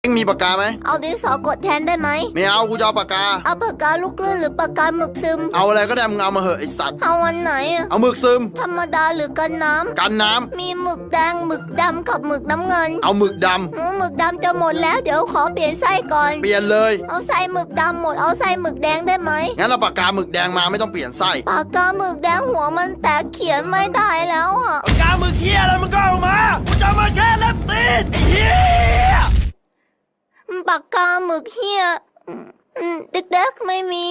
เอ็งมีปากกาไหมเอาดินสอกดแทนได้ไหมไม่เอากูจะเอาปากกาเอาปากกาลูกเลื่อนหรือปากกาหมึกซึมเอาอะไรก็ได้มึงเอามาเหอะไอสัตว์เอาวันไหนเอาหมึกซึมธรรมดาหรือกันน้ำกันน้มีหมึกแดงหมึกดำกับหมึกน้ำเงินเอาหมึกดหมึกดำจะหมดแล้วเดี๋ยวขอเปลี่ยนไส้ก่อนเปลี่ยนเลยเอาไส้หมึกดำหมดเอาไส้หมึกแดงได้ไหมงั้นเราปากกาหมึกแดงมาไม่ต้องเปลี่ยนไส้ปากกาหมึกแดงหัวมันแตกเขียนไม่ได้แล้วปากกาหมึกเหี้ยอะไรมันก็เอามากูจะมาแค่เล็บตีนไอ้เหี้ยปากกาหมึกเหี้ยเด็กๆไม่มี